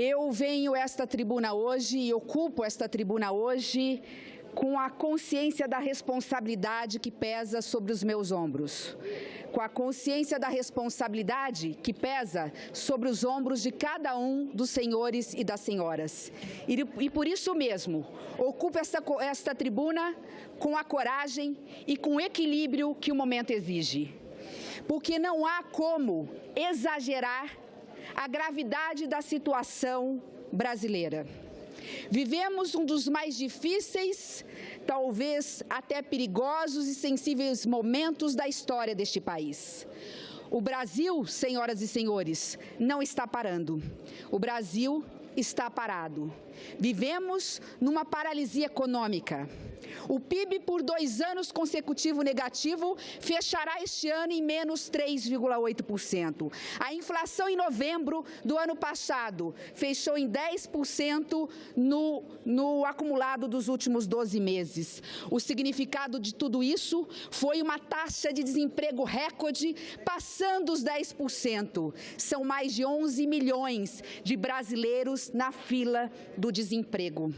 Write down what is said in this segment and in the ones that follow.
Eu venho a esta tribuna hoje e ocupo esta tribuna hoje com a consciência da responsabilidade que pesa sobre os meus ombros, com a consciência da responsabilidade que pesa sobre os ombros de cada um dos senhores e das senhoras. E por isso mesmo, ocupo esta tribuna com a coragem e com o equilíbrio que o momento exige. Porque não há como exagerar a gravidade da situação brasileira. Vivemos um dos mais difíceis, talvez até perigosos e sensíveis momentos da história deste país. O Brasil, senhoras e senhores, não está parando. O Brasil está parado. Vivemos numa paralisia econômica. O PIB, por 2 anos consecutivos negativo, fechará este ano em menos 3,8%. A inflação em novembro do ano passado fechou em 10% no acumulado dos últimos 12 meses. O significado de tudo isso foi uma taxa de desemprego recorde passando os 10%. São mais de 11 milhões de brasileiros na fila do desemprego.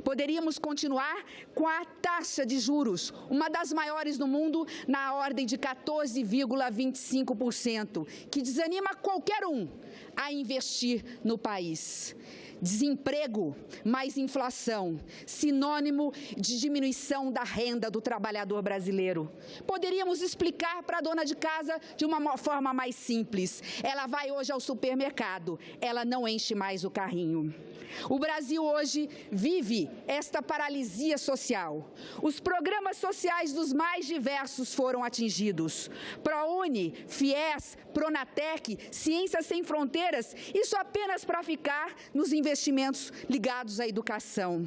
Poderíamos continuar com a taxa de juros, uma das maiores do mundo, na ordem de 14,25%, que desanima qualquer um a investir no país. Desemprego mais inflação, sinônimo de diminuição da renda do trabalhador brasileiro. Poderíamos explicar para a dona de casa de uma forma mais simples. Ela vai hoje ao supermercado, ela não enche mais o carrinho. O Brasil hoje vive esta paralisia social. Os programas sociais dos mais diversos foram atingidos. ProUni, FIES, Pronatec, Ciências Sem Fronteiras, isso apenas para ficar nos investimentos ligados à educação.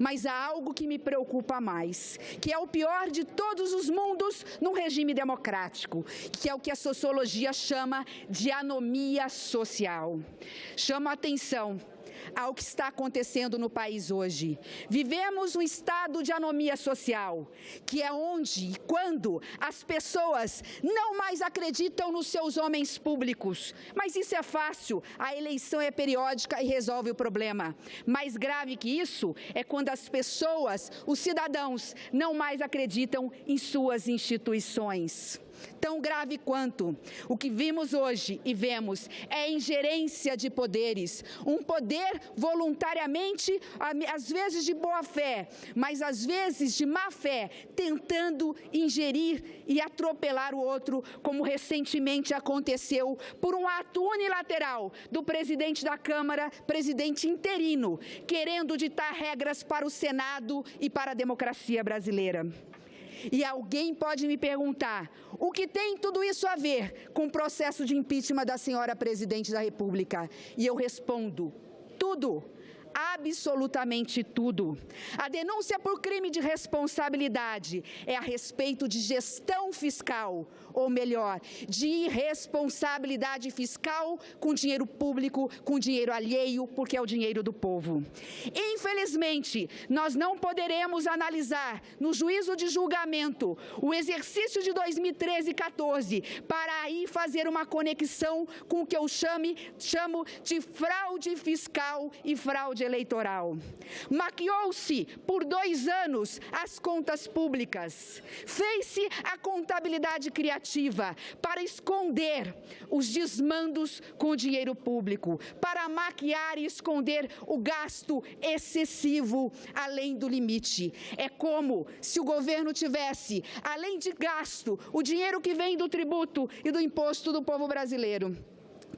Mas há algo que me preocupa mais, que é o pior de todos os mundos num regime democrático, que é o que a sociologia chama de anomia social. Chamo a atenção ao que está acontecendo no país hoje. Vivemos um estado de anomia social, que é onde e quando as pessoas não mais acreditam nos seus homens públicos. Mas isso é fácil, a eleição é periódica e resolve o problema. Mais grave que isso é quando as pessoas, os cidadãos, não mais acreditam em suas instituições. Tão grave quanto o que vimos hoje e vemos é a ingerência de poderes, um poder voluntariamente, às vezes de boa fé, mas às vezes de má fé, tentando ingerir e atropelar o outro, como recentemente aconteceu por um ato unilateral do presidente da Câmara, presidente interino, querendo ditar regras para o Senado e para a democracia brasileira. E alguém pode me perguntar, o que tem tudo isso a ver com o processo de impeachment da senhora presidente da República? E eu respondo, tudo. Absolutamente tudo. A denúncia por crime de responsabilidade é a respeito de gestão fiscal, ou melhor, de irresponsabilidade fiscal com dinheiro público, com dinheiro alheio, porque é o dinheiro do povo. Infelizmente, nós não poderemos analisar no juízo de julgamento o exercício de 2013 e 14 para aí fazer uma conexão com o que eu chamo de fraude fiscal e fraude eleitoral. Maquiou-se por 2 anos as contas públicas, fez-se a contabilidade criativa para esconder os desmandos com o dinheiro público, para maquiar e esconder o gasto excessivo além do limite. É como se o governo tivesse, além de gasto, o dinheiro que vem do tributo e do imposto do povo brasileiro.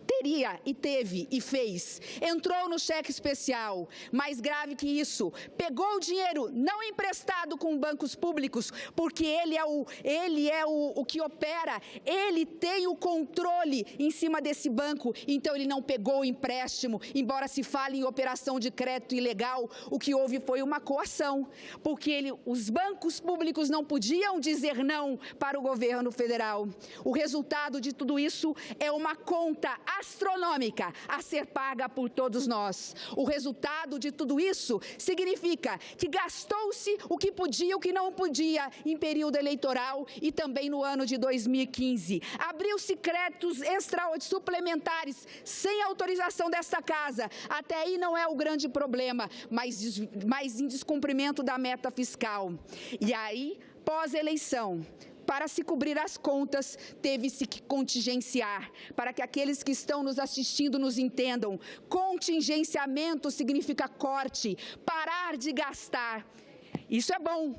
Teria e teve e fez, entrou no cheque especial, mais grave que isso, pegou o dinheiro não emprestado com bancos públicos, porque ele é o que opera, ele tem o controle em cima desse banco, então ele não pegou o empréstimo, embora se fale em operação de crédito ilegal, o que houve foi uma coação, porque os bancos públicos não podiam dizer não para o governo federal. O resultado de tudo isso é uma conta astronômica a ser paga por todos nós. O resultado de tudo isso significa que gastou-se o que podia e o que não podia em período eleitoral e também no ano de 2015. Abriu-se créditos suplementares sem autorização desta casa. Até aí não é o grande problema, mas em descumprimento da meta fiscal. E aí, pós-eleição, para se cobrir as contas, teve-se que contingenciar. Para que aqueles que estão nos assistindo nos entendam, contingenciamento significa corte, parar de gastar. Isso é bom.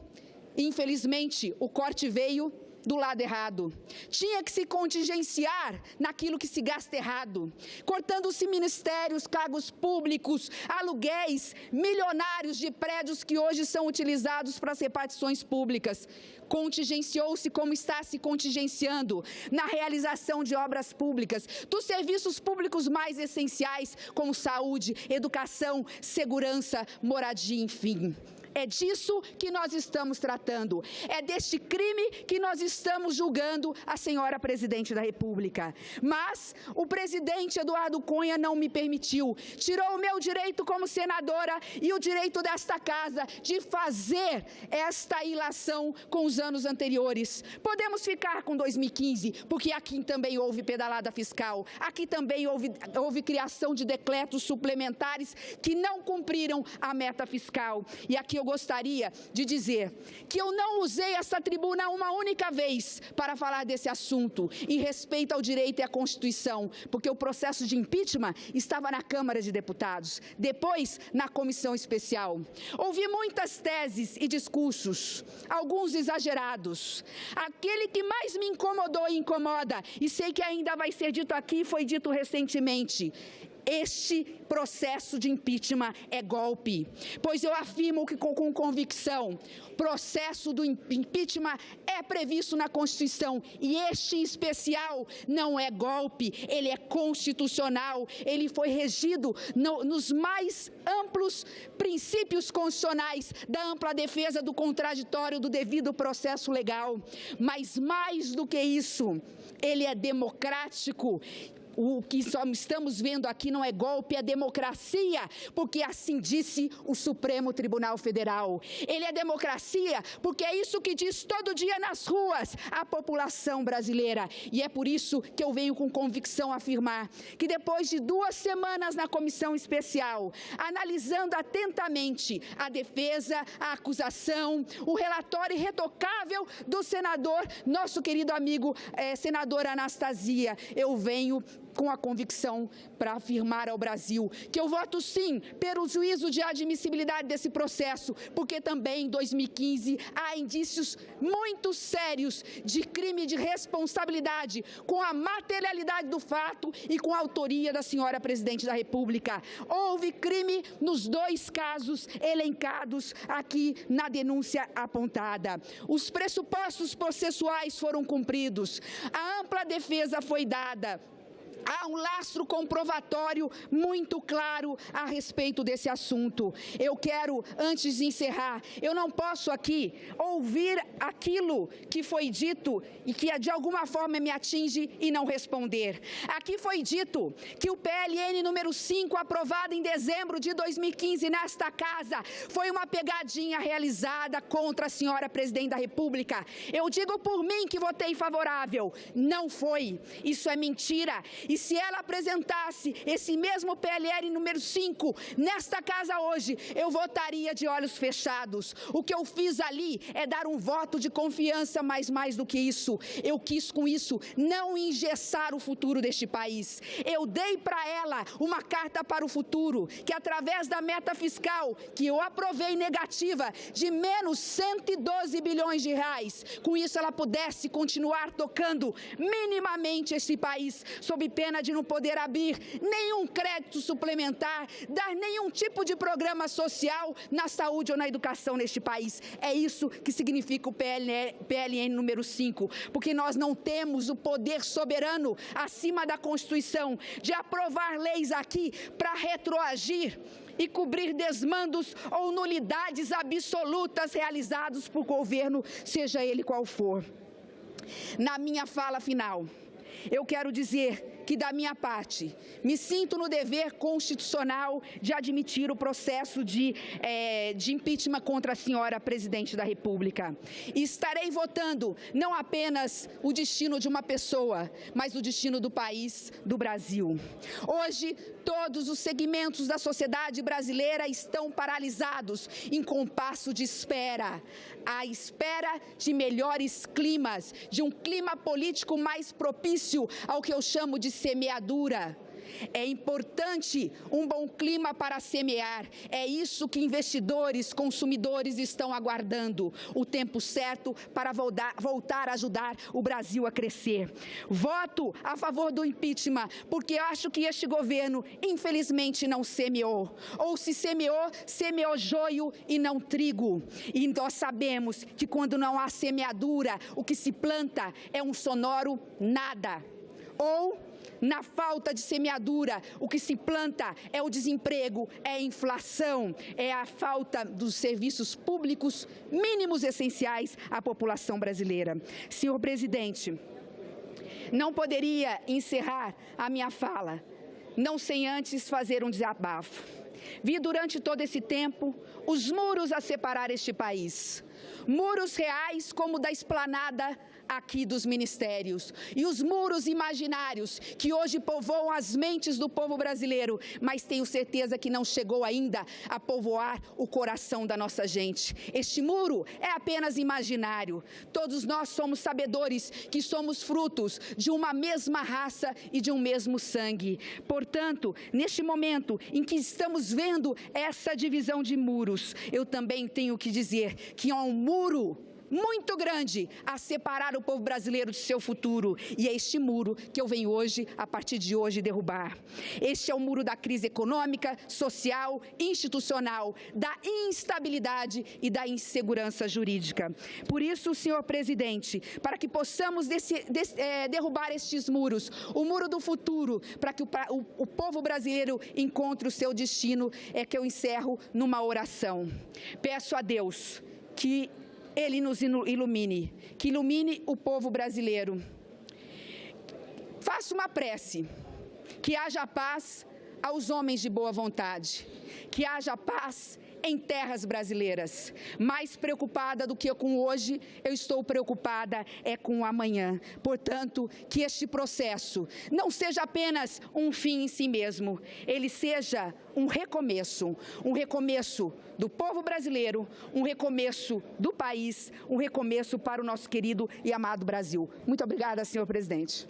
Infelizmente, o corte veio do lado errado. Tinha que se contingenciar naquilo que se gasta errado, cortando-se ministérios, cargos públicos, aluguéis milionários de prédios que hoje são utilizados para as repartições públicas. Contingenciou-se como está se contingenciando na realização de obras públicas, dos serviços públicos mais essenciais, como saúde, educação, segurança, moradia, enfim. É disso que nós estamos tratando. É deste crime que nós estamos julgando a senhora presidente da República. Mas o presidente Eduardo Cunha não me permitiu. Tirou o meu direito como senadora e o direito desta casa de fazer esta ilação com os anos anteriores. Podemos ficar com 2015, porque aqui também houve pedalada fiscal. Aqui também houve criação de decretos suplementares que não cumpriram a meta fiscal. E aqui eu gostaria de dizer que eu não usei essa tribuna uma única vez para falar desse assunto, em respeito ao direito e à Constituição, porque o processo de impeachment estava na Câmara de Deputados, depois na Comissão Especial. Ouvi muitas teses e discursos, alguns exagerados. Aquele que mais me incomodou e incomoda, e sei que ainda vai ser dito aqui, foi dito recentemente: este processo de impeachment é golpe, pois eu afirmo que com convicção, processo do impeachment é previsto na Constituição e este em especial não é golpe, ele é constitucional, ele foi regido nos mais amplos princípios constitucionais da ampla defesa do contraditório do devido processo legal, mas mais do que isso, ele é democrático. O que só estamos vendo aqui não é golpe, é democracia, porque assim disse o Supremo Tribunal Federal. Ele é democracia porque é isso que diz todo dia nas ruas a população brasileira. E é por isso que eu venho com convicção afirmar que depois de 2 semanas na Comissão Especial, analisando atentamente a defesa, a acusação, o relatório irretocável do senador, nosso querido amigo senador Anastasia, eu venho com a convicção para afirmar ao Brasil que eu voto sim pelo juízo de admissibilidade desse processo, porque também em 2015 há indícios muito sérios de crime de responsabilidade com a materialidade do fato e com a autoria da senhora presidente da República. Houve crime nos 2 casos elencados aqui na denúncia apontada. Os pressupostos processuais foram cumpridos, a ampla defesa foi dada. Há um lastro comprovatório muito claro a respeito desse assunto. Eu quero, antes de encerrar, eu não posso aqui ouvir aquilo que foi dito e que de alguma forma me atinge e não responder. Aqui foi dito que o PLN número 5, aprovado em dezembro de 2015 nesta casa, foi uma pegadinha realizada contra a senhora presidente da República. Eu digo por mim que votei favorável. Não foi. Isso é mentira. E se ela apresentasse esse mesmo PLN número 5 nesta casa hoje, eu votaria de olhos fechados. O que eu fiz ali é dar um voto de confiança, mas mais do que isso, eu quis com isso não engessar o futuro deste país. Eu dei para ela uma carta para o futuro, que através da meta fiscal, que eu aprovei negativa, de menos 112 bilhões de reais, com isso ela pudesse continuar tocando minimamente esse país, sob pena de não poder abrir nenhum crédito suplementar, dar nenhum tipo de programa social na saúde ou na educação neste país. É isso que significa o PLN número 5, porque nós não temos o poder soberano acima da Constituição de aprovar leis aqui para retroagir e cobrir desmandos ou nulidades absolutas realizados por governo, seja ele qual for. Na minha fala final, eu quero dizer que, da minha parte, me sinto no dever constitucional de admitir o processo de impeachment contra a senhora presidente da República. E estarei votando não apenas o destino de uma pessoa, mas o destino do país, do Brasil. Hoje, todos os segmentos da sociedade brasileira estão paralisados em compasso de espera, à espera de melhores climas, de um clima político mais propício ao que eu chamo de semeadura. É importante um bom clima para semear. É isso que investidores, consumidores estão aguardando. O tempo certo para voltar a ajudar o Brasil a crescer. Voto a favor do impeachment, porque acho que este governo, infelizmente, não semeou. Ou se semeou, semeou joio e não trigo. E nós sabemos que quando não há semeadura, o que se planta é um sonoro nada. Ou na falta de semeadura, o que se planta é o desemprego, é a inflação, é a falta dos serviços públicos mínimos essenciais à população brasileira. Senhor presidente, não poderia encerrar a minha fala, não sem antes fazer um desabafo. Vi durante todo esse tempo os muros a separar este país. Muros reais como da esplanada aqui dos ministérios e os muros imaginários que hoje povoam as mentes do povo brasileiro, mas tenho certeza que não chegou ainda a povoar o coração da nossa gente. Este muro é apenas imaginário. Todos nós somos sabedores que somos frutos de uma mesma raça e de um mesmo sangue. Portanto, neste momento em que estamos vendo essa divisão de muros, eu também tenho que dizer que há um muro muito grande a separar o povo brasileiro de seu futuro. E é este muro que eu venho hoje, a partir de hoje, derrubar. Este é o muro da crise econômica, social, institucional, da instabilidade e da insegurança jurídica. Por isso, senhor presidente, para que possamos derrubar estes muros, o muro do futuro, para que o povo brasileiro encontre o seu destino, é que eu encerro numa oração. Peço a Deus que Ele nos ilumine, que ilumine o povo brasileiro. Faço uma prece, que haja paz aos homens de boa vontade, que haja paz em terras brasileiras. Mais preocupada do que com hoje, eu estou preocupada com o amanhã. Portanto, que este processo não seja apenas um fim em si mesmo, ele seja um recomeço do povo brasileiro, um recomeço do país, um recomeço para o nosso querido e amado Brasil. Muito obrigada, senhor presidente.